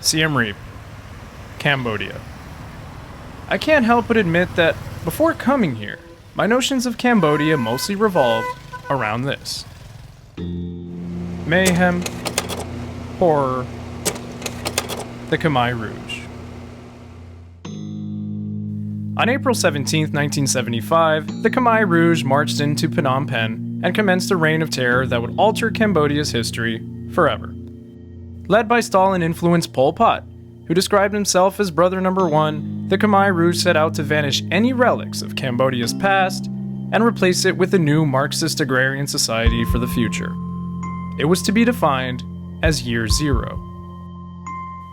Siem Reap, Cambodia. I can't help but admit that before coming here, my notions of Cambodia mostly revolved around this: mayhem, horror, the Khmer Rouge. On April 17, 1975, the Khmer Rouge marched into Phnom Penh and commenced a reign of terror that would alter Cambodia's history forever. Led by Stalin-influenced Pol Pot, who described himself as Brother Number One, the Khmer Rouge set out to vanish any relics of Cambodia's past and replace it with a new Marxist agrarian society for the future. It was to be defined as Year Zero.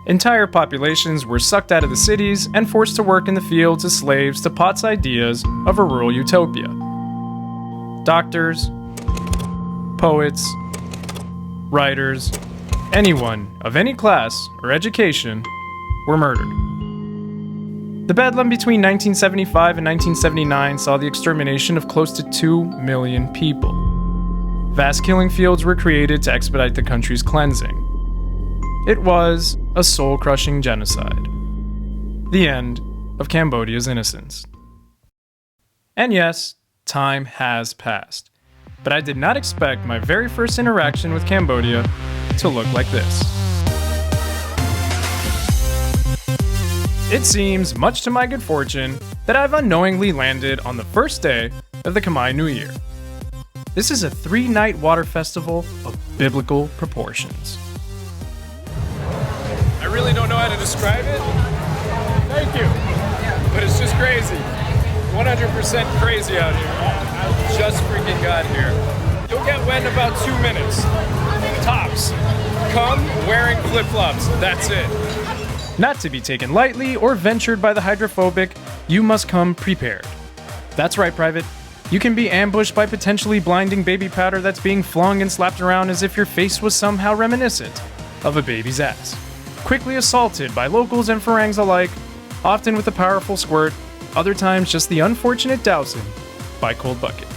Entire populations were sucked out of the cities and forced to work in the fields as slaves to Pot's ideas of a rural utopia. Doctors, poets, writers, anyone of any class or education were murdered. The bedlam between 1975 and 1979 saw the extermination of close to 2 million people. Vast killing fields were created to expedite the country's cleansing. It was a soul-crushing genocide. The end of Cambodia's innocence. And yes, time has passed. But I did not expect my very first interaction with Cambodia to look like this. It seems, much to my good fortune, that I've unknowingly landed on the first day of the Khmer New Year. This is a 3-night water festival of biblical proportions. I really don't know how to describe it. Thank you. But it's just crazy. 100% crazy out here. I just freaking got here. You'll get wet in about 2 minutes. Tops. Come wearing flip-flops. That's it. Not to be taken lightly or ventured by the hydrophobic, you must come prepared. That's right, Private. You can be ambushed by potentially blinding baby powder that's being flung and slapped around as if your face was somehow reminiscent of a baby's ass. Quickly assaulted by locals and Farangs alike, often with a powerful squirt, other times just the unfortunate dousing by cold bucket.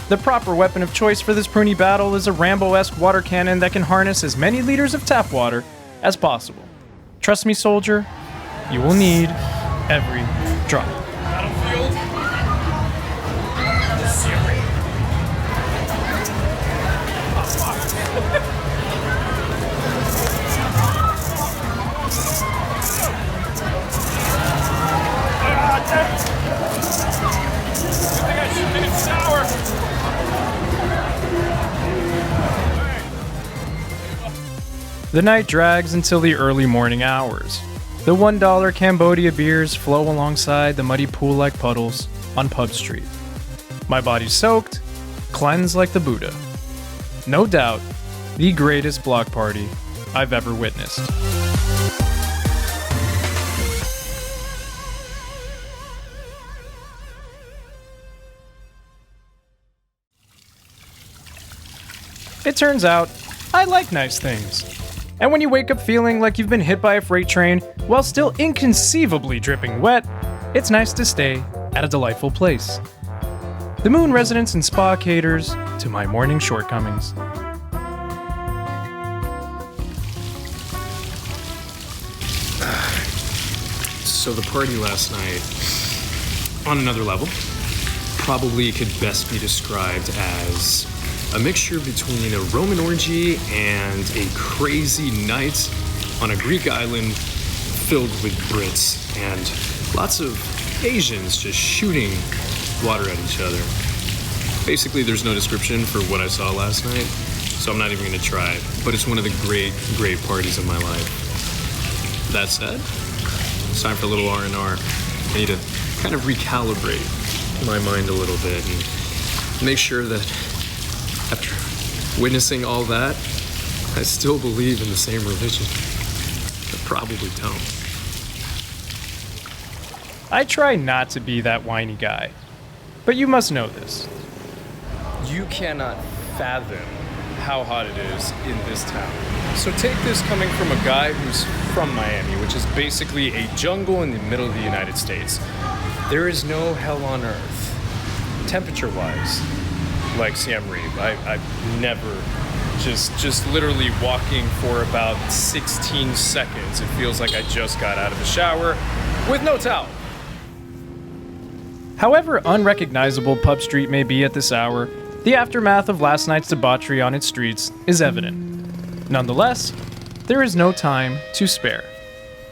The proper weapon of choice for this pruny battle is a Rambo-esque water cannon that can harness as many liters of tap water as possible. Trust me, soldier, you will need every drop. Battlefield. Siem Reap. Good thing I should get a shower. The night drags until the early morning hours. The $1 Cambodia beers flow alongside the muddy pool-like puddles on Pub Street. My body's soaked, cleansed like the Buddha. No doubt, the greatest block party I've ever witnessed. It turns out, I like nice things. And when you wake up feeling like you've been hit by a freight train while still inconceivably dripping wet, it's nice to stay at a delightful place. The Moon Residence and Spa caters to my morning shortcomings. So the party last night, on another level, probably could best be described as a mixture between a Roman orgy and a crazy night on a Greek island filled with Brits and lots of Asians just shooting water at each other. Basically, there's no description for what I saw last night, so I'm not even going to try, but it's one of the great, great parties of my life. That said, it's time for a little R&R. I need to kind of recalibrate my mind a little bit and make sure that after witnessing all that, I still believe in the same religion. I probably don't. I try not to be that whiny guy. But you must know this. You cannot fathom how hot it is in this town. So take this coming from a guy who's from Miami, which is basically a jungle in the middle of the United States. There is no hell on earth, temperature-wise, like Siem Reap. I've never, just literally walking for about 16 seconds, it feels like I just got out of the shower with no towel. However unrecognizable Pub Street may be at this hour, the aftermath of last night's debauchery on its streets is evident. Nonetheless, there is no time to spare.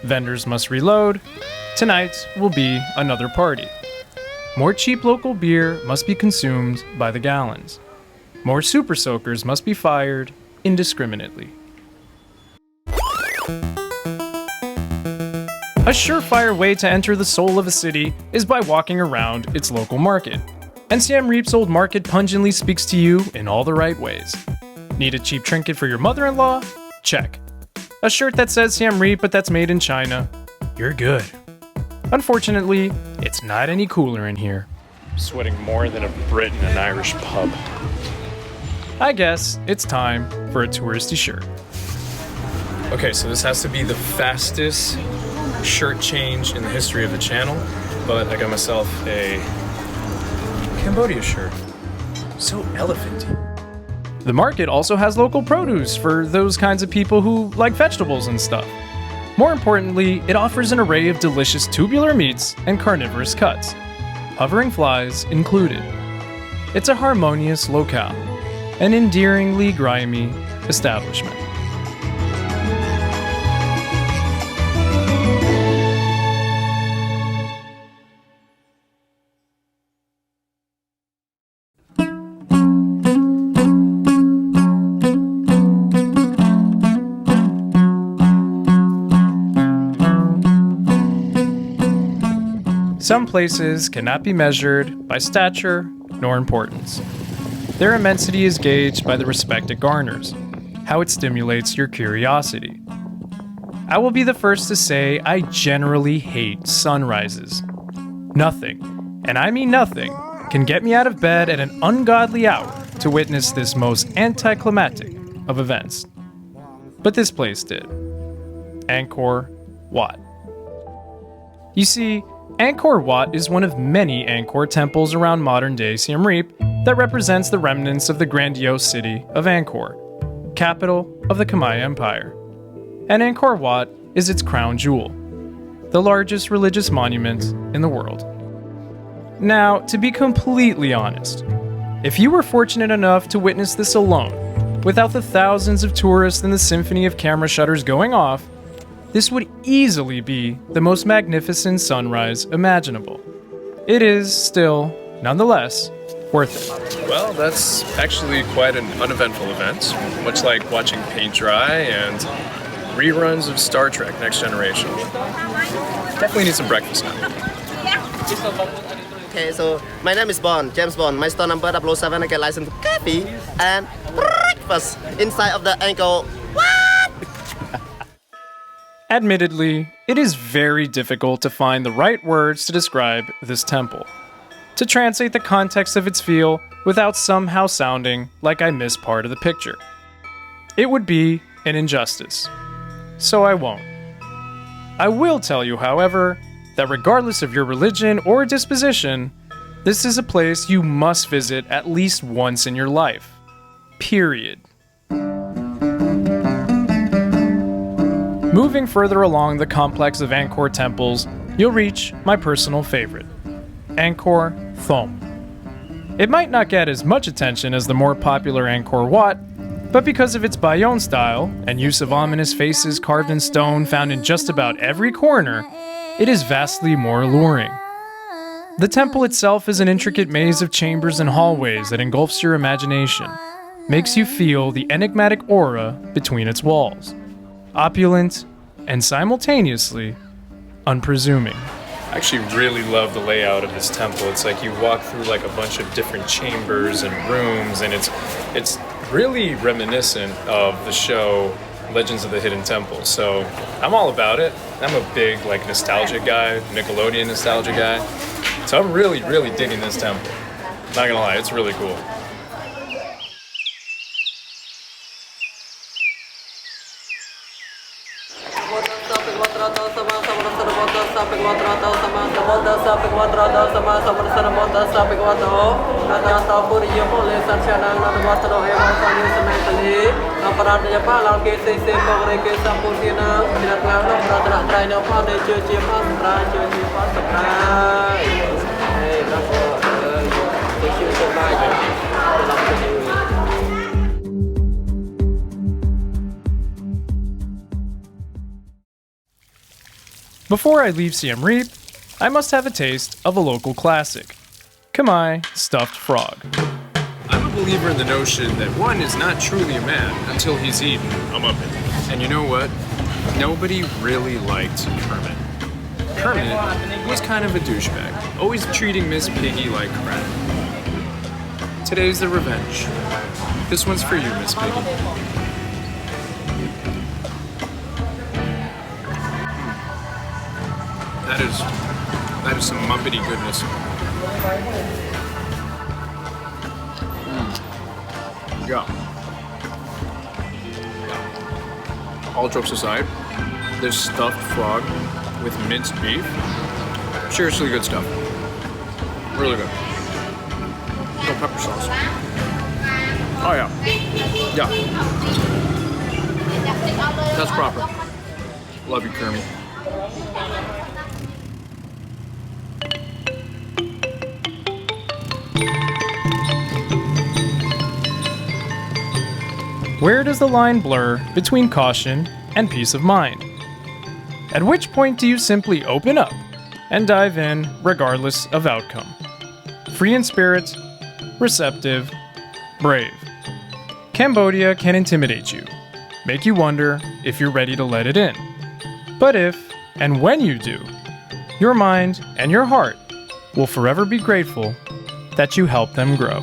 Vendors must reload. Tonight will be another party. More cheap local beer must be consumed by the gallons. More super soakers must be fired indiscriminately. A surefire way to enter the soul of a city is by walking around its local market. And Siem Reap's old market pungently speaks to you in all the right ways. Need a cheap trinket for your mother-in-law? Check. A shirt that says Siem Reap but that's made in China? You're good. Unfortunately, it's not any cooler in here. Sweating more than a Brit in an Irish pub. I guess it's time for a touristy shirt. Okay, so this has to be the fastest shirt change in the history of the channel, but I got myself a Cambodia shirt. So elephanty. The market also has local produce for those kinds of people who like vegetables and stuff. More importantly, it offers an array of delicious tubular meats and carnivorous cuts, hovering flies included. It's a harmonious locale, an endearingly grimy establishment. Some places cannot be measured by stature nor importance. Their immensity is gauged by the respect it garners, how it stimulates your curiosity. I will be the first to say I generally hate sunrises. Nothing, and I mean nothing, can get me out of bed at an ungodly hour to witness this most anticlimactic of events. But this place did. Angkor Wat. You see, Angkor Wat is one of many Angkor temples around modern-day Siem Reap that represents the remnants of the grandiose city of Angkor, capital of the Khmer Empire. And Angkor Wat is its crown jewel, the largest religious monument in the world. Now, to be completely honest, if you were fortunate enough to witness this alone, without the thousands of tourists and the symphony of camera shutters going off, this would easily be the most magnificent sunrise imaginable. It is still, nonetheless, worth it. Well, that's actually quite an uneventful event, much like watching paint dry and reruns of Star Trek Next Generation. Definitely need some breakfast now. Okay, so my name is Bond, James Bond. My store number 007, I get license for coffee and breakfast inside of the Angkor Wat. Admittedly, it is very difficult to find the right words to describe this temple, to translate the context of its feel without somehow sounding like I miss part of the picture. It would be an injustice, so I won't. I will tell you, however, that regardless of your religion or disposition, this is a place you must visit at least once in your life. Period. Moving further along the complex of Angkor temples, you'll reach my personal favorite, Angkor Thom. It might not get as much attention as the more popular Angkor Wat, but because of its Bayonne style and use of ominous faces carved in stone found in just about every corner, it is vastly more alluring. The temple itself is an intricate maze of chambers and hallways that engulfs your imagination, makes you feel the enigmatic aura between its walls. Opulent, and simultaneously unpresuming. I actually really love the layout of this temple. It's like you walk through like a bunch of different chambers and rooms, and it's really reminiscent of the show Legends of the Hidden Temple. So I'm all about it. I'm a big like nostalgia guy, Nickelodeon nostalgia guy. So I'm really, really digging this temple. Not gonna lie, it's really cool. Before I leave Siem Reap, I must have a taste of a local classic, Khmer stuffed frog. I'm a believer in the notion that one is not truly a man until he's eaten a muppet. And you know what? Nobody really liked Kermit. Kermit was kind of a douchebag, always treating Miss Piggy like crap. Today's the revenge. This one's for you, Miss Piggy. That is some Muppety goodness. Yeah. All jokes aside, this stuffed frog with minced beef, seriously good stuff. Really good. No pepper sauce. Oh yeah. Yeah. That's proper. Love you, Kermit. Where does the line blur between caution and peace of mind? At which point do you simply open up and dive in regardless of outcome? Free in spirit, receptive, brave. Cambodia can intimidate you, make you wonder if you're ready to let it in. But if, and when you do, your mind and your heart will forever be grateful that you helped them grow.